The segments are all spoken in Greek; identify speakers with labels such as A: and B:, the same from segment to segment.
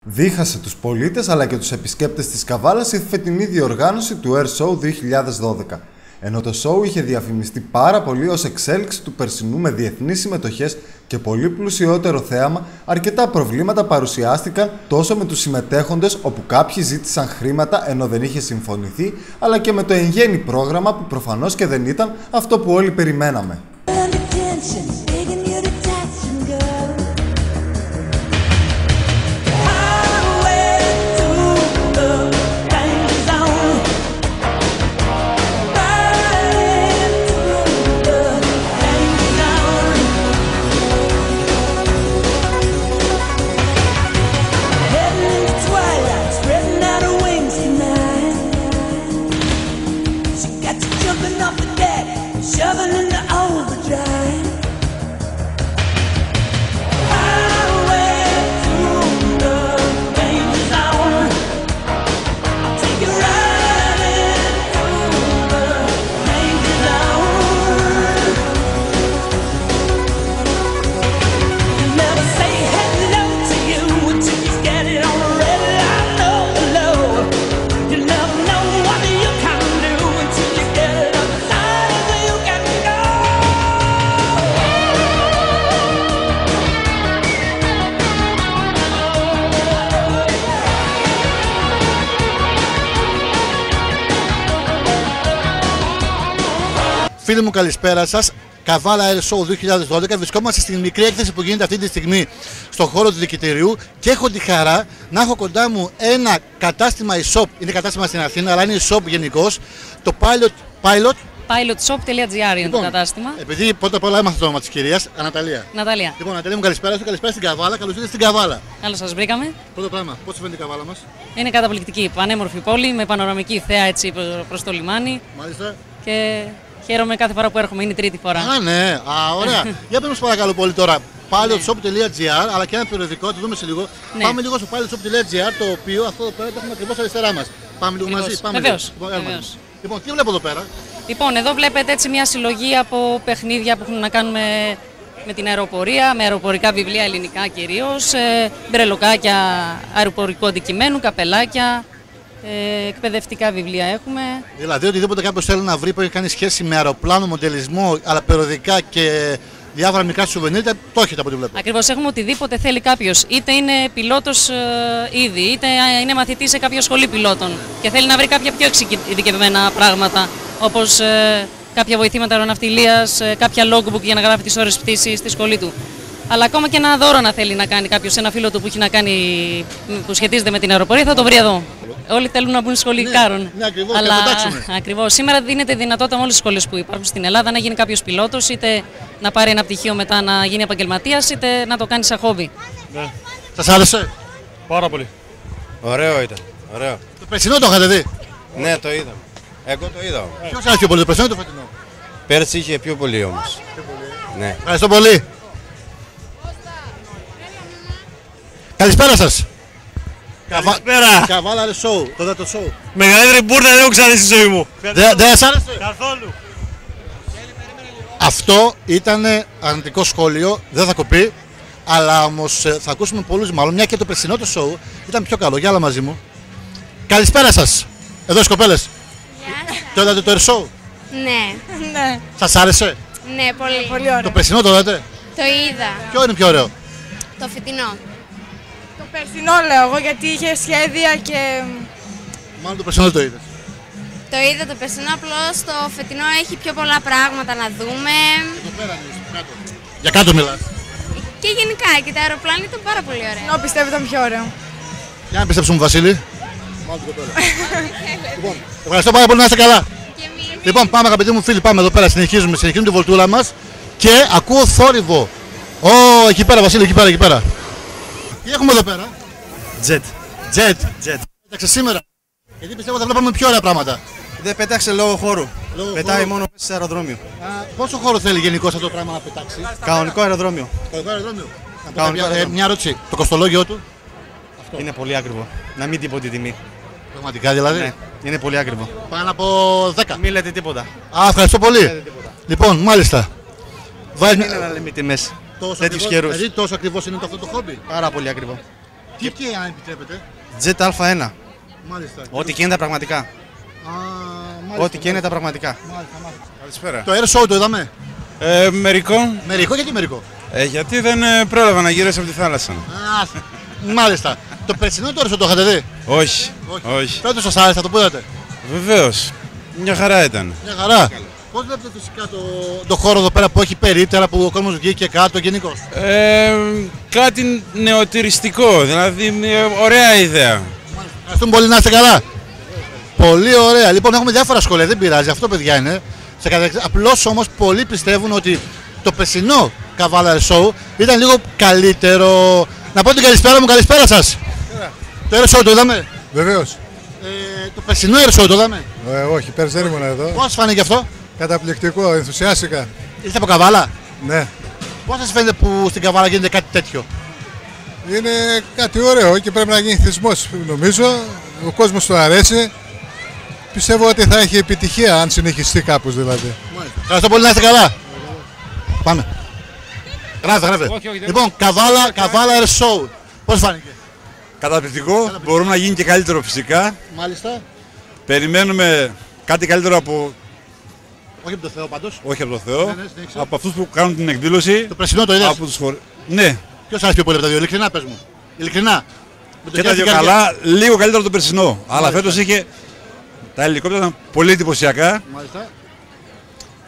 A: Δίχασε τους πολίτες αλλά και τους επισκέπτες της Καβάλας η φετινή διοργάνωση του Air Show 2012. Ενώ το show είχε διαφημιστεί πάρα πολύ ως εξέλιξη του περσινού με διεθνείς συμμετοχές και πολύ πλουσιότερο θέαμα, αρκετά προβλήματα παρουσιάστηκαν τόσο με τους συμμετέχοντες, όπου κάποιοι ζήτησαν χρήματα ενώ δεν είχε συμφωνηθεί, αλλά και με το εν γέννη πρόγραμμα που προφανώς και δεν ήταν αυτό που όλοι περιμέναμε.
B: Φίλοι μου, καλησπέρα σας. Καβάλα Air Show 2012. Βρισκόμαστε στην μικρή έκθεση που γίνεται αυτή τη στιγμή στον χώρο του Δικητηρίου και έχω τη χαρά να έχω κοντά μου ένα κατάστημα e-shop. Είναι κατάστημα στην Αθήνα, αλλά είναι e-shop γενικώς. Το
C: pilotshop.gr είναι το κατάστημα.
B: Επειδή πρώτα απ' όλα έμαθα το όνομα της κυρίας, Αναταλία.
C: Ναταλία.
B: Λοιπόν, Αναταλία μου, καλησπέρα σου, καλησπέρα στην Καβάλα. Καλώς ήρθατε στην Καβάλα.
C: Καλώς σας βρήκαμε.
B: Πρώτο πράγμα, πώς φαίνεται η Καβάλα μας?
C: Είναι καταπληκτική, πανέμορφη πόλη με πανοραμική θέα έτσι προς το λιμάνι.
B: Μάλιστα.
C: Και χαίρομαι κάθε φορά που έρχομαι, είναι η τρίτη φορά.
B: Α, ναι, ωραία. Για πες μας παρακαλώ πολύ τώρα. Pilotshop.gr, αλλά και ένα περιοδικό, το δούμε σε λίγο.
C: Ναι.
B: Πάμε λίγο στο pilotshop.gr, το οποίο αυτό εδώ πέρα το έχουμε ακριβώς αριστερά μας. Πάμε λίγο μαζί. Πάμε
C: Βεβαίως.
B: λίγο. Λοιπόν, τι βλέπω εδώ πέρα?
C: Λοιπόν, εδώ βλέπετε έτσι μια συλλογή από παιχνίδια που έχουν να κάνουν με την αεροπορία, με αεροπορικά βιβλία ελληνικά κυρίως, μπρελοκάκια αεροπορικού αντικειμένου, καπελάκια, εκπαιδευτικά βιβλία έχουμε.
B: Δηλαδή, οτιδήποτε κάποιος θέλει να βρει που έχει κάνει σχέση με αεροπλάνο, μοντελισμό, αλλά περιοδικά και διάφορα μικρά σουβενίρ, το έχετε από ό,τι βλέπω.
C: Ακριβώς, έχουμε οτιδήποτε θέλει κάποιος. Είτε είναι πιλότος ήδη, είτε είναι μαθητής σε κάποια σχολή πιλότων και θέλει να βρει κάποια πιο εξειδικευμένα πράγματα, όπως κάποια βοηθήματα αεροναυτιλίας, κάποια logbook για να γράφει τις ώρες πτήσης στη σχολή του. Αλλά ακόμα και ένα δώρο να θέλει να κάνει κάποιος σε ένα φίλο του που έχει να κάνει, που σχετίζεται με την αεροπορία, θα το βρει εδώ. Όλοι θέλουν να μπουν σχολή κάρων.
B: Ναι, ακριβώς,
C: αλλά
B: ακριβώς.
C: σήμερα δίνεται δυνατότητα με όλες τις σχολές που υπάρχουν στην Ελλάδα να γίνει κάποιος πιλότος, είτε να πάρει ένα πτυχίο μετά να γίνει επαγγελματίας, είτε να το κάνει σαν χόμπι.
B: Ναι. Σας άρεσε?
D: Πάρα πολύ. Ωραίο ήταν. Ωραίο.
B: Το περσινό το είχατε δει?
D: Ναι, το είδα. Εγώ το είδα.
B: Ποιος άρεσε πιο πολύ, το περσινό ή το φετινό?
D: Πέρσι είχε πιο πολύ όμως. Ναι.
B: Ευχαριστώ πολύ. Καλησπέρα σας.
D: Καλησπέρα.
B: Καβάλα Air Show, το δεύτερο show.
D: Μεγαλύτερη μπουρδα δεν έχω ξαναδεί στη ζωή μου.
B: Δεν σας άρεσε?
D: Καθόλου.
B: Αυτό ήταν αρνητικό σχόλιο, δεν θα κοπεί. Αλλά όμως θα ακούσουμε πολλούς, μάλλον μια και το περσινό το show ήταν πιο καλό. Για άλλα μαζί μου. Καλησπέρα σας. Εδώ οι κοπέλες. Το είδατε το Air Show?
E: Ναι.
B: Σας άρεσε?
E: Ναι, πολύ ωραίο.
B: Το περσινό το είδατε?
E: Το είδα.
B: Ποιο είναι πιο ωραίο?
E: Το φετινό.
F: Το περσινό λέω εγώ, γιατί είχε σχέδια και...
B: Μάλλον το περσινό το είδες.
E: Το είδα το περσινό, απλώς το φετινό έχει πιο πολλά πράγματα να δούμε.
B: Εδώ πέρα είναι, κάτω. Για κάτω μιλάς.
E: Και γενικά και τα αεροπλάνα ήταν πάρα πολύ ωραία.
F: Ενώ πιστεύω ήταν πιο ωραίο.
B: Για να πιστέψουμε, Βασίλη. Μάλλον την κοπέλα. Λοιπόν, ευχαριστώ πάρα πολύ, να είστε καλά.
E: Και εμείς.
B: Λοιπόν, πάμε αγαπητοί μου φίλοι, πάμε εδώ πέρα, συνεχίζουμε τη βολτούρα μας και ακούω θόρυβο. Εκεί πέρα Βασίλη, εκεί πέρα. Τι έχουμε εδώ πέρα? Jet. Πέταξε σήμερα. Γιατί πιστεύω θα βλέπαμε πιο ωραία πράγματα.
G: Δεν πέταξε λόγω χώρου. Πετάει
B: χώρου.
G: μόνο σε αεροδρόμιο.
B: Πόσο χώρο θέλει γενικώς αυτό το πράγμα να πετάξει?
G: Κανονικό αεροδρόμιο.
B: Κανονικό αεροδρόμιο.
G: Κανονικό αεροδρόμιο.
B: Μια ερώτηση. Το κοστολόγιο του?
G: Είναι πολύ ακριβό. Να μην τίποτε τιμή.
B: Πραγματικά δηλαδή?
G: Ναι, είναι πολύ ακριβό.
B: Πάνω από 10.
G: Μην λέτε τίποτα.
B: Ευχαριστώ πολύ. Λοιπόν, μάλιστα.
G: Δεν είναι να λέμε τιμές. Τέτοιους καιρούς.
B: Δηλαδή τόσο ακριβώς είναι αυτό το χόμπι?
G: Πάρα πολύ ακριβό.
B: Τι και αν επιτρέπετε.
G: ZA1.
B: Μάλιστα.
G: Ό,τι και είναι τα πραγματικά.
B: Α, μάλιστα.
G: Ό,τι και είναι τα πραγματικά.
B: Μάλιστα.
D: Καλησπέρα.
B: Το air show το είδαμε.
D: Μερικό.
B: Μερικό, γιατί μερικό.
D: Γιατί δεν πρόλαβα να γυρίσω από τη θάλασσα.
B: Μάλιστα. Το περσινό το air show το είχατε δει.
D: Όχι. Όχι.
B: Φέτος σας άρεσε, θα το πούδατε.
D: Βεβαίως. Μια χαρά ήταν.
B: Μια χαρά. Πώς βλέπετε φυσικά το χώρο εδώ πέρα που έχει περίπτερα, που ο κόσμος βγήκε κάτω γενικώς.
D: Κάτι νεοτηριστικό, δηλαδή μια ωραία ιδέα.
B: Ευχαριστούμε πολύ, να είστε καλά. Πολύ ωραία. Λοιπόν, έχουμε διάφορα σχόλια, δεν πειράζει, αυτό παιδιά είναι. Απλώς όμως πολλοί πιστεύουν ότι το περσινό Καβάλα Show ήταν λίγο καλύτερο. Να πω την καλησπέρα μου, καλησπέρα σας. Το air show το είδαμε.
H: Βεβαίως.
B: Το περσινό air show το είδαμε.
H: Όχι, πέρσι δεν ήμουν εδώ.
B: Πώς φάνηκε αυτό.
H: Καταπληκτικό, ενθουσιάστηκα.
B: Είστε από Καβάλα.
H: Ναι.
B: Πώς σας φαίνεται που στην Καβάλα γίνεται κάτι τέτοιο.
H: Είναι κάτι ωραίο και πρέπει να γίνει θεσμός, νομίζω. Ο κόσμος του αρέσει. Πιστεύω ότι θα έχει επιτυχία αν συνεχιστεί κάπως δηλαδή.
B: Ευχαριστώ πολύ, να είστε καλά. Πάμε. Γράφτε. Λοιπόν, Καβάλα Air Show. Πώς φάνηκε.
I: Καταπληκτικό. Μπορούμε να γίνει και καλύτερο φυσικά.
B: Μάλιστα.
I: Περιμένουμε κάτι καλύτερο από...
B: Όχι από το Θεό πάντως.
I: Όχι από το Θεό.
B: Ναι,
I: από αυτούς που κάνουν την εκδήλωση.
B: Το περσινό το είδες.
I: Από τους Ναι.
B: Ποιος άρεσε πιο πολύ από τα δύο, ειλικρινά πες μου. Ειλικρινά.
I: Και τα δύο καλά, λίγο καλύτερο το περσινό. Αλλά φέτος είχε... Τα ελικόπτερα ήταν πολύ εντυπωσιακά.
B: Μάλιστα.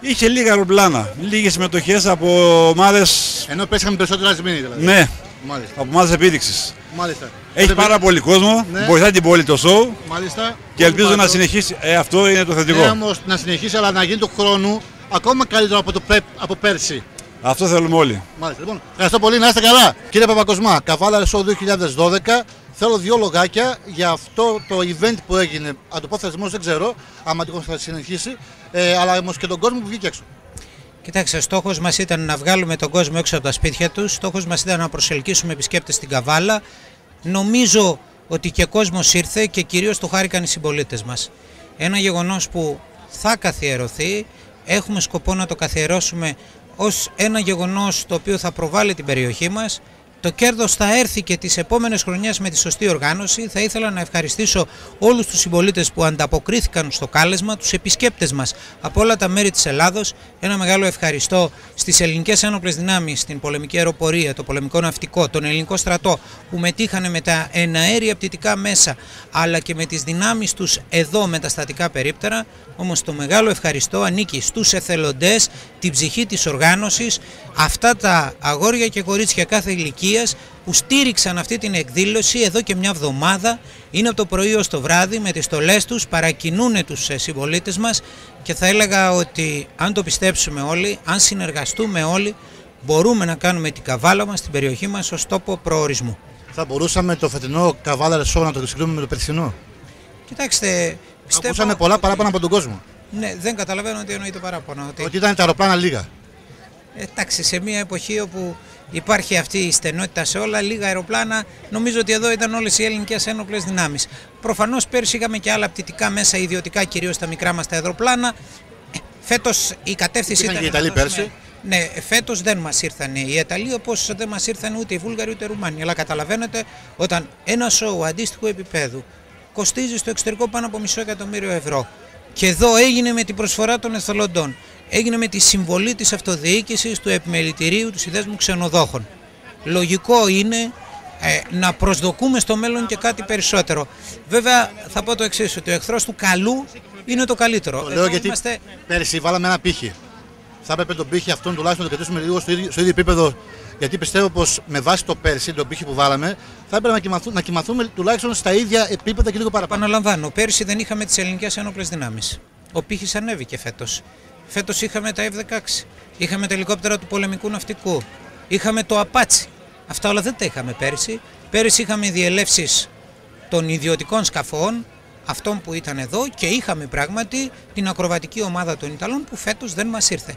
I: Είχε λίγα αεροπλάνα, λίγες συμμετοχές από ομάδες.
B: Ενώ πέσαμε περισσότερα σμήνη δηλαδή.
I: Ναι,
B: μάλιστα.
I: Από ομάδες επίδειξης.
B: Μάλιστα.
I: Έχει πάρα πολύ κόσμο,
B: ναι.
I: Βοηθάει την πόλη το show.
B: Μάλιστα.
I: Και ελπίζω να συνεχίσει. Αυτό είναι το θετικό.
B: Ναι, όμως να συνεχίσει, αλλά να γίνει του χρόνου ακόμα καλύτερο από πέρσι.
I: Αυτό θέλουμε όλοι.
B: Μάλιστα. Λοιπόν, ευχαριστώ πολύ, να είστε καλά. Κύριε Παπακοσμά, Καβάλα Show 2012. Θέλω δύο λογάκια για αυτό το event που έγινε. Αν το πω θεσμός δεν ξέρω, άμα το θα συνεχίσει, αλλά όμως και τον κόσμο που βγήκε έξω.
J: Κοιτάξτε, στόχος μας ήταν να βγάλουμε τον κόσμο έξω από τα σπίτια τους. Στόχος μας ήταν να προσελκύσουμε επισκέπτες στην Καβάλα. Νομίζω ότι και κόσμος ήρθε και κυρίως το χάρηκαν οι συμπολίτες μας. Ένα γεγονός που θα καθιερωθεί, έχουμε σκοπό να το καθιερώσουμε ως ένα γεγονός το οποίο θα προβάλλει την περιοχή μας. Το κέρδος θα έρθει και τις επόμενες χρονιές με τη σωστή οργάνωση. Θα ήθελα να ευχαριστήσω όλους τους συμπολίτες που ανταποκρίθηκαν στο κάλεσμα, τους επισκέπτες μας από όλα τα μέρη της Ελλάδος. Ένα μεγάλο ευχαριστώ στις ελληνικές ένοπλες δυνάμεις, στην πολεμική αεροπορία, το πολεμικό ναυτικό, τον ελληνικό στρατό που μετήχανε με τα εναέρια πτυτικά μέσα, αλλά και με τις δυνάμεις τους εδώ με τα στατικά περίπτερα. Όμως το μεγάλο ευχαριστώ ανήκει στους εθελοντές, την ψυχή της οργάνωσης, αυτά τα αγόρια και κορίτσια κάθε ηλικίας που στήριξαν αυτή την εκδήλωση εδώ και μια εβδομάδα. Είναι από το πρωί ως το βράδυ με τις στολές τους, παρακινούν τους συμπολίτες μας και θα έλεγα ότι αν το πιστέψουμε όλοι, αν συνεργαστούμε όλοι, μπορούμε να κάνουμε την Καβάλα μας, την περιοχή μας, ως τόπο προορισμού.
B: Θα μπορούσαμε το φετινό Καβάλα Show να το συγκρίνουμε με το περσινό.
J: Κοιτάξτε, πιστεύω...
B: Ακούσαμε πολλά παράπονα από τον κόσμο.
J: Ναι, δεν καταλαβαίνω τι εννοείται παράπονα.
B: Ότι ήταν τα αεροπλάνα λίγα.
J: Εντάξει, σε μια εποχή όπου υπάρχει αυτή η στενότητα σε όλα, λίγα αεροπλάνα, νομίζω ότι εδώ ήταν όλες οι ελληνικές ένοπλες δυνάμεις. Προφανώς πέρσι είχαμε και άλλα πτυτικά μέσα, ιδιωτικά, κυρίως τα μικρά μας τα αεροπλάνα. Φέτος η κατεύθυνση ήταν.
B: Και οι Ιταλοί πέρσι.
J: Ναι, φέτος δεν μας ήρθαν οι Ιταλοί, όπως δεν μας ήρθαν ούτε οι Βούλγαροι ούτε οι Ρουμάνοι. Αλλά καταλαβαίνετε, όταν ένα σοου αντίστοιχου επίπεδου κοστίζει στο εξωτερικό πάνω από €500.000 και εδώ έγινε με την προσφορά των εθελοντών, έγινε με τη συμβολή της αυτοδιοίκησης, του επιμελητηρίου, του συνδέσμου ξενοδόχων. Λογικό είναι να προσδοκούμε στο μέλλον και κάτι περισσότερο. Βέβαια θα πω το εξής, ότι ο εχθρός του καλού είναι το καλύτερο.
B: Το λέω γιατί πέρυσι βάλαμε ένα πύχη. Θα έπρεπε τον πύχη αυτόν τουλάχιστον να το κρατήσουμε λίγο στο ίδιο επίπεδο. Γιατί πιστεύω πως με βάση το πέρσι, τον πύχη που βάλαμε, θα έπρεπε να κοιμαθούμε τουλάχιστον στα ίδια επίπεδα και λίγο παραπάνω.
J: Επαναλαμβάνω, πέρσι δεν είχαμε τις ελληνικές ένοπλες δυνάμεις. Ο πύχης ανέβηκε φέτος. Φέτος είχαμε τα F-16, είχαμε τα ελικόπτερα του πολεμικού ναυτικού, είχαμε το Apache. Αυτά όλα δεν τα είχαμε πέρσι. Πέρσι είχαμε διελεύσεις των ιδιωτικών σκαφών, αυτών που ήταν εδώ, και είχαμε πράγματι την ακροβατική ομάδα των Ιταλών που φέτος δεν μας ήρθε.